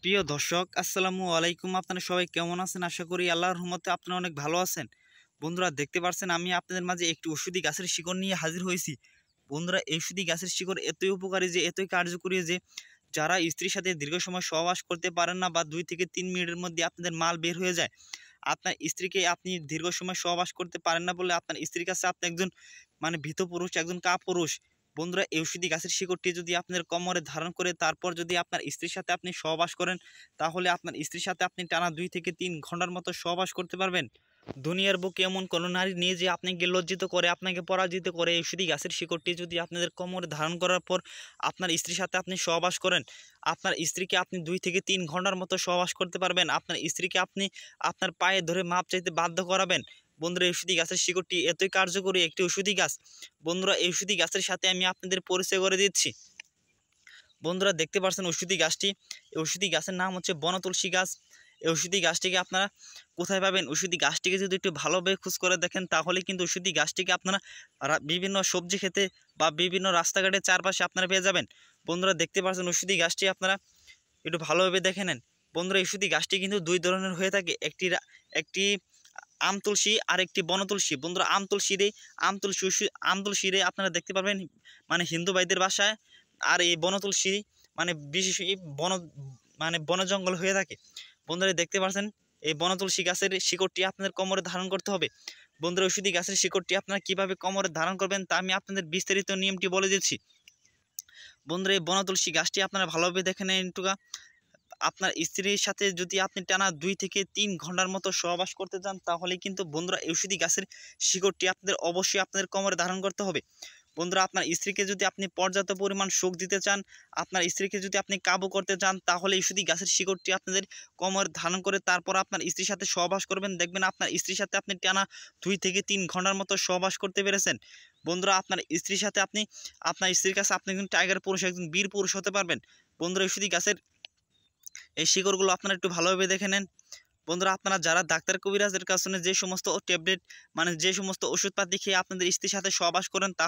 প্রিয় দর্শক, আসসালামু আলাইকুম। আপনারা সবাই কেমন আছেন? আশা করি আল্লাহর রহমতে আপনারা অনেক ভালো আছেন। বন্ধুরা, দেখতে পাচ্ছেন আমি আপনাদের মাঝে একটি ওষুধি গাছের শিকড় নিয়ে হাজির হয়েছি। বন্ধুরা, এই ওষুধি গাছের শিকড় এতই উপকারী যে, এতই কার্যকরী যে, যারা স্ত্রীর সাথে দীর্ঘ সময় সহবাস করতে পারেন না বা 2 থেকে 3 মিনিটের মধ্যে আপনাদের মাল বের হয়ে যায়, আপনার স্ত্রীকে আপনি দীর্ঘ সময় সহবাস করতে পারেন না বলে আপনার স্ত্রীর কাছে আপনি একজন ভীত পুরুষ, একজন কাপুরুষ। বন্ধুরা, এই ঔষধি গাছের শিকড়টি যদি আপনার কোমরে ধারণ করে তারপর যদি আপনার স্ত্রীর সাথে আপনি সহবাস করেন, তাহলে আপনার স্ত্রীর সাথে আপনি টানা 2 থেকে 3 ঘন্টার মতো সহবাস করতে পারবেন। দুনিয়ার বুকে এমন কোনো নারী নেই যে আপনাকে লজ্জিত করে, আপনাকে পরাজিত করে। এই ঔষধি গাছের শিকড়টি যদি আপনাদের কোমরে ধারণ করার পর আপনার স্ত্রীর সাথে আপনি সহবাস করেন, আপনার স্ত্রীকে আপনি 2 থেকে 3 ঘন্টার মতো সহবাস করতে পারবেন। আপনার স্ত্রীকে আপনি আপনার পায়ে ধরে মাপ চাইতে বাধ্য করাবেন। বন্ধুরা, এই ঔষধি গাছের শিকড়টি এতই কার্যকরী একটি ঔষধি গাছ। বন্ধুরা, এই ঔষধি গাছের সাথে আমি আপনাদের পরিচয় করে দিচ্ছি। বন্ধুরা, দেখতে পাচ্ছেন ঔষধি গাছটি। এই ঔষধি গাছের নাম হচ্ছে বনতুলসী গাছ। এই ঔষধি গাছটিকে আপনারা কোথায় পাবেন? ঔষধি গাছটিকে যদি একটু ভালোভাবে খোঁজ করে দেখেন, তাহলে কিন্তু ঔষধি গাছটিকে আপনারা বিভিন্ন সবজি খেতে বা বিভিন্ন রাস্তাঘাটের চারপাশে আপনারা পেয়ে যাবেন। বন্ধুরা, দেখতে পাচ্ছেন ঔষধি গাছটি আপনারা একটু ভালোভাবে দেখে নেন। বন্ধুরা, এই ঔষধি গাছটি কিন্তু 2 ধরনের হয়ে থাকে। একটি আমতুলসী আর একটি বনতুলসী। বন্ধুরা, আমতুলসী আপনারা দেখতে পারবেন হিন্দু ভাইদের বাসায়। আর এই বনতুলসী বিশেষ এই বন জঙ্গল হয়ে থাকে। বন্ধুরা, দেখতে পাচ্ছেন এই বনতুলসী গাছের শিকড়টি আপনাদের কোমরে ধারণ করতে হবে। বন্ধুরা, ঔষধি গাছের শিকড়টি আপনারা কিভাবে কোমরে ধারণ করবেন তা আমি আপনাদের বিস্তারিত নিয়মটি বলে দিচ্ছি। বন্ধুরা, এই বনতুলসী গাছটি আপনারা ভালোভাবে দেখে নেন একটুকা। আপনার স্ত্রীর সাথে যদি আপনি টানা 2 থেকে 3 ঘন্টার মতো সহবাস করতে চান, তাহলে কিন্তু বন্ধুরা ঔষধি গাছের শিকড়টি আপনাদের অবশ্যই আপনাদের কোমরে ধারণ করতে হবে। বন্ধুরা, আপনার স্ত্রীকে যদি আপনি পর্যাপ্ত পরিমাণ সুখ দিতে চান, আপনার স্ত্রীকে যদি আপনি কাবু করতে চান, তাহলে ঔষধি গাছের শিকড়টি আপনাদের কোমরে ধারণ করে তারপর আপনার স্ত্রীর সাথে সহবাস করবেন। দেখবেন আপনার স্ত্রীর সাথে আপনি টানা 2 থেকে 3 ঘন্টার মতো সহবাস করতে পেরেছেন। বন্ধুরা, আপনার স্ত্রীর সাথে আপনি আপনার স্ত্রীর কাছে আপনি একজন টাইগার পুরুষ, একজন বীর পুরুষ হতে পারবেন। বন্ধুরা, ঔষধি গাছের এই শিকড়গুলো আপনারা একটু ভালোভাবে দেখে নেন। বন্ধুরা, আপনারা যারা ডাক্তার কবিরাজের কাছে যে সমস্ত ট্যাবলেট যে সমস্ত ওষুধপাতি খেয়ে আপনাদের স্ত্রীর সাথে সহবাস করেন, তা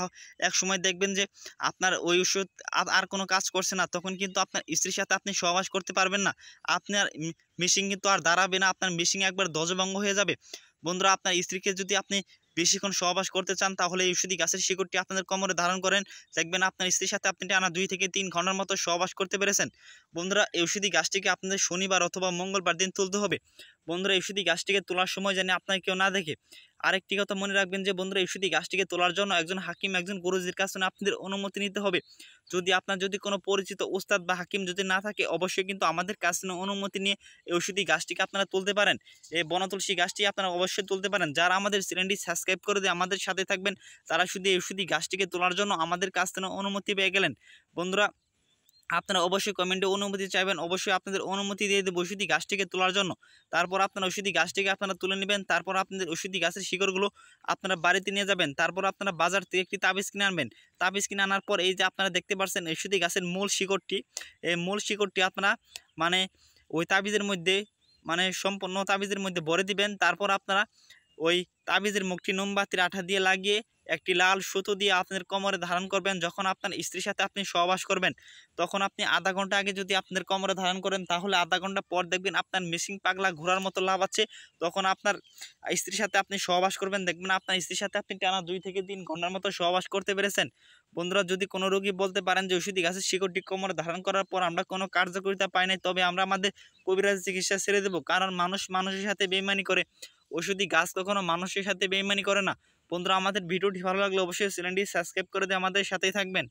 এক সময় দেখবেন যে আপনার ওই ওষুধ আর কোনো কাজ করছে না। তখন কিন্তু আপনার স্ত্রীর সাথে আপনি সহবাস করতে পারবেন না। আপনার মেশিন কিন্তু আর দাঁড়াবে না, আপনার মেশিন একবার ধ্বজভঙ্গ হয়ে যাবে। বন্ধুরা, আপনার স্ত্রীকে যদি আপনি বেশিক্ষণ সহবাস করতে চান, তাহলে এই ঔষধি গাছের শিকড়টি আপনাদের কোমরে ধারণ করেন। দেখবেন আপনার স্ত্রীর সাথে আপনি টানা 2 থেকে 3 ঘন্টার মতো সহবাস করতে পেরেছেন। বন্ধুরা, এই ঔষধি গাছটিকে আপনাদের শনিবার অথবা মঙ্গলবার দিন তুলতে হবে। বন্ধুরা, এই ঔষধি গাছটিকে তোলার সময় যেন আপনাকে কেউ না দেখে। আরেকটি কথা মনে রাখবেন যে বন্ধুরা, এই ঔষধি গাছটিকে তোলার জন্য একজন হাকিম, একজন গুরুজির কাছে আপনাদের অনুমতি নিতে হবে। যদি কোনো পরিচিত ওস্তাদ বা হাকিম যদি না থাকে, অবশ্যই কিন্তু আমাদের কাছে অনুমতি নিয়ে এই ঔষধি গাছটিকে আপনারা তুলতে পারেন। এই বনতুলসী গাছটি আপনারা অবশ্যই তুলতে পারেন। যারা আমাদের চ্যানেলটি সাবস্ক্রাইব করে দিয়ে আমাদের সাথে থাকবেন, তারা শুধু এই ঔষধি গাছটিকে তোলার জন্য আমাদের কাছ থেকে অনুমতি পেয়ে গেলেন। বন্ধুরা, আপনারা অবশ্যই কমেন্টে অনুমতি চাইবেন। অবশ্যই আপনাদের অনুমতি দিয়ে দেবো ঔষধি গাছটিকে তোলার জন্য। তারপর আপনারা ঔষধি গাছটিকে আপনারা তুলে নেবেন। তারপর আপনাদের ঔষধি গাছের শিকড়গুলো আপনারা বাড়িতে নিয়ে যাবেন। তারপর আপনারা বাজার থেকে একটি তাবিজ কিনে আনবেন। তাবিজ কিনে আনার পর এই যে আপনারা দেখতে পাচ্ছেন ঔষধি গাছের মূল শিকড়টি, এই মূল শিকড়টি আপনারা ওই তাবিজের মধ্যে সম্পূর্ণ তাবিজের মধ্যে ভরে দিবেন। তারপর আপনারা ওই তাবিজের মুখটি মোমবাতির আঠা দিয়ে লাগিয়ে একটি লাল সুতো দিয়ে আপনাদের কোমরে ধারণ করবেন। যখন আপনার স্ত্রীর সাথে আপনি সহবাস করবেন, তখন আপনি আধা ঘন্টা আগে যদি আপনাদের কোমরে ধারণ করেন, তাহলে আধা ঘন্টা পর দেখবেন আপনার মেশিন পাগলা ঘোরার মতো লাভ আছে। তখন আপনার স্ত্রীর সাথে আপনি সহবাস করবেন, দেখবেন আপনার স্ত্রীর সাথে আপনি টানা 2 থেকে 3 ঘন্টার মতো সহবাস করতে পেরেছেন। বন্ধুরা, যদি কোনো রোগী বলতে পারেন যে ঔষধি গাছের শিকড়টি কোমরে ধারণ করার পর আমরা কোনো কার্যকারিতা পাই নাই, তবে আমরা আমাদের কবিরাজ চিকিৎসা ছেড়ে দেবো। কারণ মানুষ মানুষের সাথে বেইমানি করে, ঔষধি গাছ কখনো মানুষের সাথে বেইমানি করে না। বন্ধুরা, আমাদের ভিডিওটি ভালো লাগলে অবশ্যই চ্যানেলটি সাবস্ক্রাইব করে দিয়ে আমাদের সাথেই থাকবেন।